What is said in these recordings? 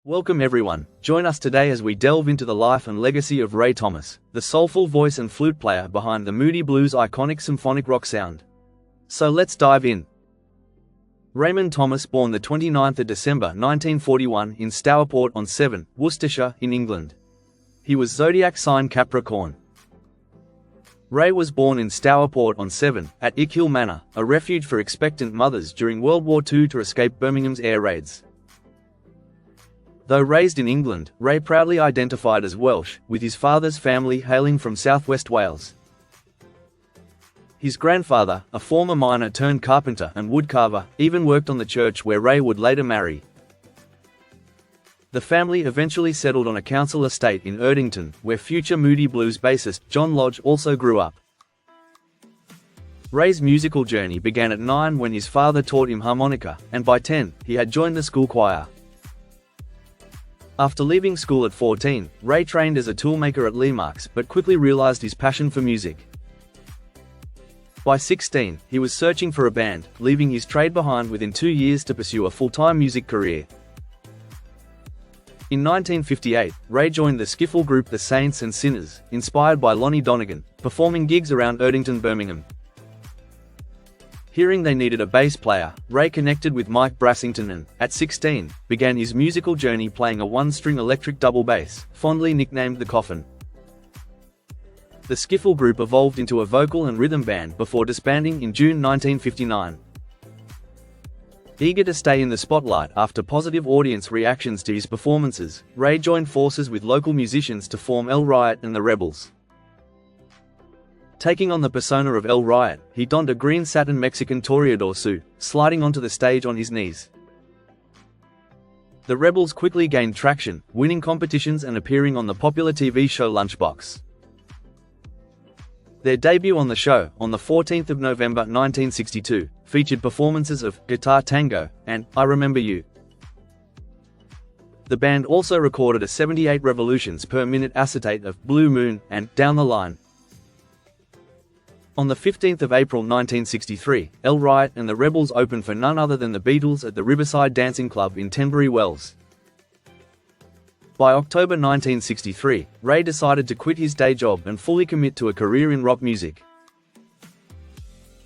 Welcome everyone, join us today as we delve into the life and legacy of Ray Thomas, the soulful voice and flute player behind the Moody Blues' iconic symphonic rock sound. So let's dive in. Raymond Thomas, born the 29th of December 1941 in Stourport-on-Severn, Worcestershire, in England. He was zodiac sign Capricorn. Ray was born in Stourport-on-Severn, at Ickhill Manor, a refuge for expectant mothers during World War II to escape Birmingham's air raids. Though raised in England, Ray proudly identified as Welsh, with his father's family hailing from southwest Wales. His grandfather, a former miner turned carpenter and woodcarver, even worked on the church where Ray would later marry. The family eventually settled on a council estate in Erdington, where future Moody Blues bassist John Lodge also grew up. Ray's musical journey began at 9 when his father taught him harmonica, and by 10, he had joined the school choir. After leaving school at 14, Ray trained as a toolmaker at Lemark's but quickly realized his passion for music. By 16, he was searching for a band, leaving his trade behind within 2 years to pursue a full-time music career. In 1958, Ray joined the skiffle group The Saints and Sinners, inspired by Lonnie Donegan, performing gigs around Erdington, Birmingham. Hearing they needed a bass player, Ray connected with Mike Brassington and, at 16, began his musical journey playing a one-string electric double bass, fondly nicknamed the Coffin. The skiffle group evolved into a vocal and rhythm band before disbanding in June 1959. Eager to stay in the spotlight after positive audience reactions to his performances, Ray joined forces with local musicians to form El Riot and the Rebels. Taking on the persona of El Riot, he donned a green satin Mexican toreador suit, sliding onto the stage on his knees. The Rebels quickly gained traction, winning competitions and appearing on the popular TV show Lunchbox. Their debut on the show, on the 14th of November 1962, featured performances of Guitar Tango and I Remember You. The band also recorded a 78 revolutions per minute acetate of Blue Moon and Down the Line. On the 15th of April 1963, El Riot and the Rebels opened for none other than the Beatles at the Riverside Dancing Club in Tenbury Wells. By October 1963, Ray decided to quit his day job and fully commit to a career in rock music.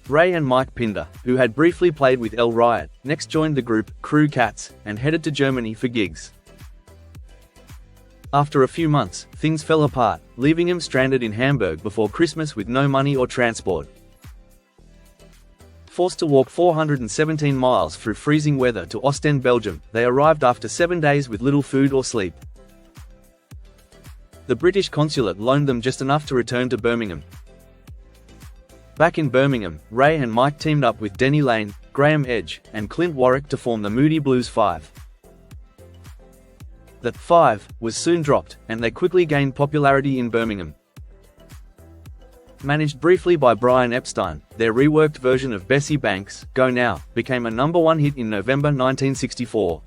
Ray and Mike Pinder, who had briefly played with El Riot, next joined the group Crew Cats and headed to Germany for gigs. After a few months, things fell apart, leaving him stranded in Hamburg before Christmas with no money or transport. Forced to walk 417 miles through freezing weather to Ostend, Belgium, they arrived after 7 days with little food or sleep. The British consulate loaned them just enough to return to Birmingham. Back in Birmingham, Ray and Mike teamed up with Denny Laine, Graham Edge, and Clint Warwick to form the Moody Blues 5. The 5 was soon dropped, and they quickly gained popularity in Birmingham. Managed briefly by Brian Epstein, their reworked version of Bessie Banks' Go Now became a #1 hit in November 1964.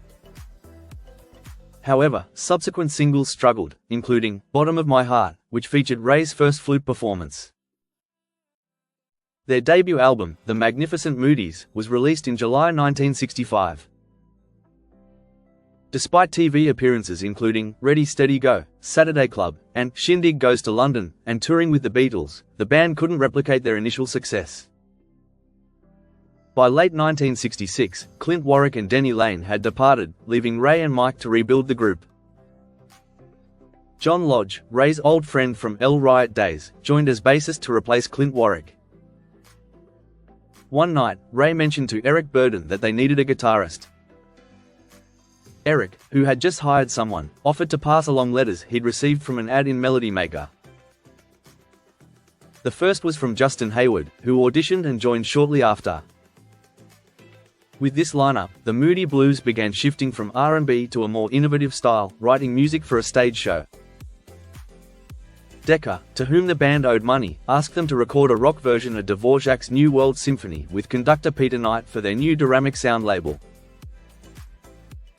However, subsequent singles struggled, including Bottom of My Heart, which featured Ray's first flute performance. Their debut album, The Magnificent Moodies, was released in July 1965. Despite TV appearances including Ready Steady Go, Saturday Club, and Shindig Goes to London, and touring with the Beatles, the band couldn't replicate their initial success. By late 1966, Clint Warwick and Denny Laine had departed, leaving Ray and Mike to rebuild the group. John Lodge, Ray's old friend from El Riot days, joined as bassist to replace Clint Warwick. One night, Ray mentioned to Eric Burden that they needed a guitarist. Eric, who had just hired someone, offered to pass along letters he'd received from an ad in Melody Maker. The first was from Justin Hayward, who auditioned and joined shortly after. With this lineup, the Moody Blues began shifting from R&B to a more innovative style, writing music for a stage show. Decca, to whom the band owed money, asked them to record a rock version of Dvorak's New World Symphony with conductor Peter Knight for their new Duramic Sound label.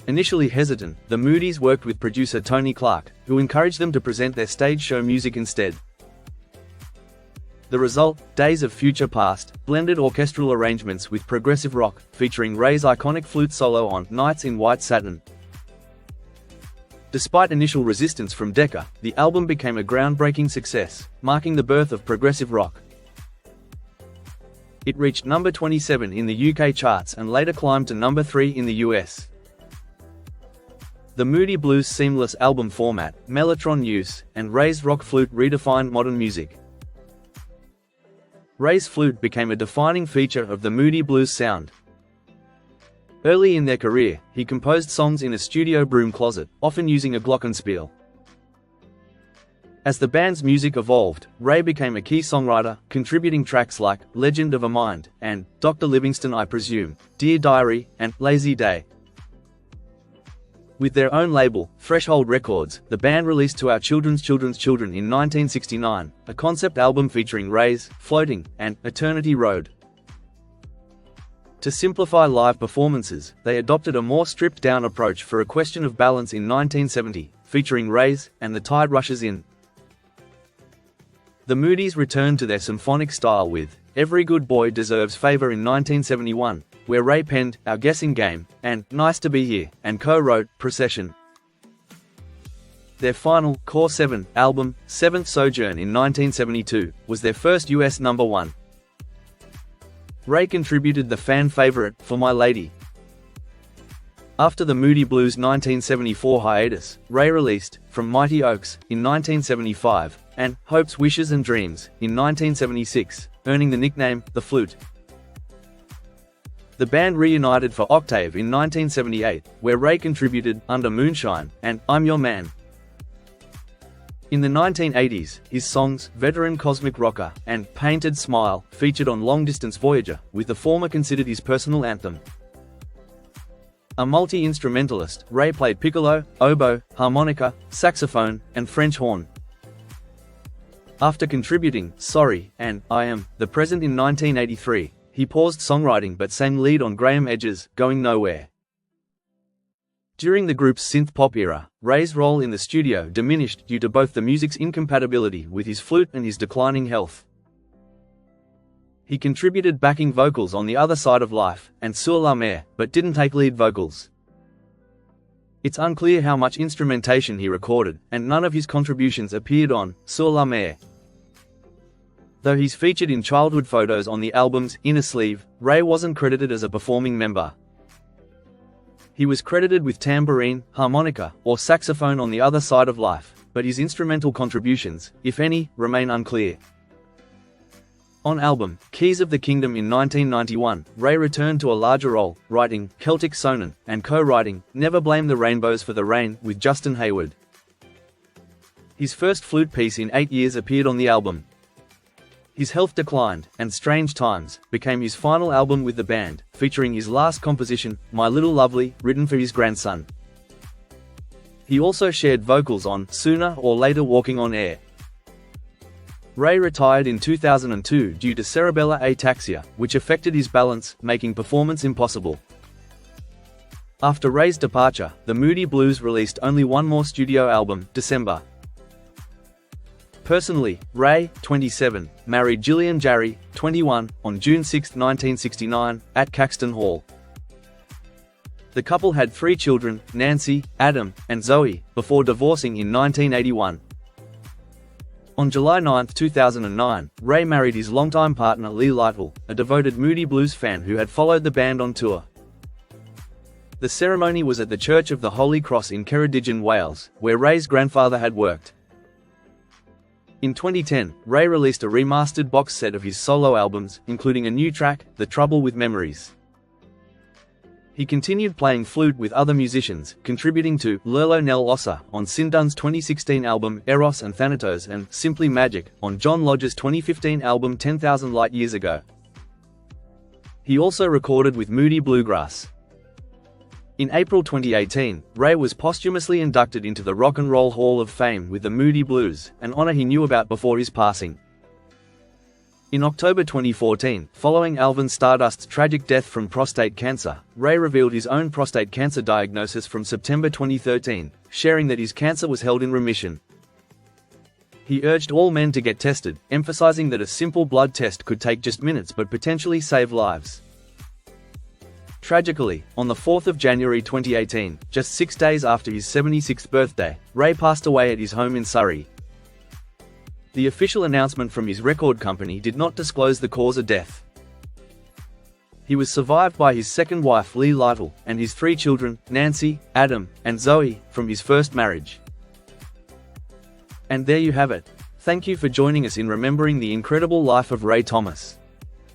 Initially hesitant, the Moodies worked with producer Tony Clark, who encouraged them to present their stage show music instead. The result, Days of Future Past, blended orchestral arrangements with progressive rock, featuring Ray's iconic flute solo on Nights in White Satin. Despite initial resistance from Decca, the album became a groundbreaking success, marking the birth of progressive rock. It reached number 27 in the UK charts and later climbed to number 3 in the US. The Moody Blues' seamless album format, mellotron use, and Ray's rock flute redefined modern music. Ray's flute became a defining feature of the Moody Blues sound. Early in their career, he composed songs in a studio broom closet, often using a glockenspiel. As the band's music evolved, Ray became a key songwriter, contributing tracks like Legend of a Mind and Dr. Livingston I Presume, Dear Diary, and Lazy Day. With their own label, Threshold Records, the band released To Our Children's Children's Children in 1969, a concept album featuring Rays, Floating, and Eternity Road. To simplify live performances, they adopted a more stripped-down approach for A Question of Balance in 1970, featuring Rays and The Tide Rushes In. The Moodies returned to their symphonic style with Every Good Boy Deserves Favor in 1971, where Ray penned Our Guessing Game and Nice to Be Here, and co-wrote Procession. Their final, Core 7, album, Seventh Sojourn in 1972, was their first US number 1. Ray contributed the fan favorite, For My Lady. After the Moody Blues' 1974 hiatus, Ray released From Mighty Oaks in 1975 and Hopes, Wishes and Dreams in 1976, earning the nickname The Flute. The band reunited for Octave in 1978, where Ray contributed Under Moonshine and I'm Your Man. In the 1980s, his songs, Veteran Cosmic Rocker, and Painted Smile, featured on Long Distance Voyager, with the former considered his personal anthem. A multi-instrumentalist, Ray played piccolo, oboe, harmonica, saxophone, and French horn. After contributing Sorry and I Am the Present in 1983, he paused songwriting but sang lead on Graham Edge's Going Nowhere. During the group's synth-pop era, Ray's role in the studio diminished due to both the music's incompatibility with his flute and his declining health. He contributed backing vocals on The Other Side of Life and Sur la Mer, but didn't take lead vocals. It's unclear how much instrumentation he recorded, and none of his contributions appeared on Sur la Mer. Though he's featured in childhood photos on the album's inner sleeve, Ray wasn't credited as a performing member. He was credited with tambourine, harmonica, or saxophone on The Other Side of Life, but his instrumental contributions, if any, remain unclear. On album, Keys of the Kingdom in 1991, Ray returned to a larger role, writing Celtic Sonnen, and co-writing Never Blame the Rainbows for the Rain with Justin Hayward. His first flute piece in 8 years appeared on the album. His health declined, and Strange Times became his final album with the band, featuring his last composition, My Little Lovely, written for his grandson. He also shared vocals on Sooner or Later Walking on Air. Ray retired in 2002 due to cerebellar ataxia, which affected his balance, making performance impossible. After Ray's departure, the Moody Blues released only one more studio album, December. Personally, Ray, 27, married Gillian Jarry, 21, on June 6, 1969, at Caxton Hall. The couple had 3 children, Nancy, Adam, and Zoe, before divorcing in 1981. On July 9, 2009, Ray married his longtime partner Lee Lytle, a devoted Moody Blues fan who had followed the band on tour. The ceremony was at the Church of the Holy Cross in Ceredigion, Wales, where Ray's grandfather had worked. In 2010, Ray released a remastered box set of his solo albums, including a new track, The Trouble with Memories. He continued playing flute with other musicians, contributing to Lerlo Nel Ossa on Sindun's 2016 album Eros and Thanatos and Simply Magic on John Lodge's 2015 album 10,000 Light Years Ago. He also recorded with Moody Bluegrass. In April 2018, Ray was posthumously inducted into the Rock and Roll Hall of Fame with the Moody Blues, an honor he knew about before his passing. In October 2014, following Alvin Stardust's tragic death from prostate cancer, Ray revealed his own prostate cancer diagnosis from September 2013, sharing that his cancer was held in remission. He urged all men to get tested, emphasizing that a simple blood test could take just minutes but potentially save lives. Tragically, on the 4th of January 2018, just 6 days after his 76th birthday, Ray passed away at his home in Surrey. The official announcement from his record company did not disclose the cause of death. He was survived by his second wife Lee Lytle, and his 3 children, Nancy, Adam, and Zoe, from his first marriage. And there you have it. Thank you for joining us in remembering the incredible life of Ray Thomas.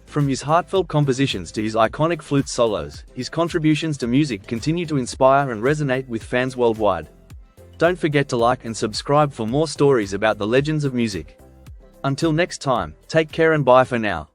From his heartfelt compositions to his iconic flute solos, his contributions to music continue to inspire and resonate with fans worldwide. Don't forget to like and subscribe for more stories about the legends of music. Until next time, take care and bye for now.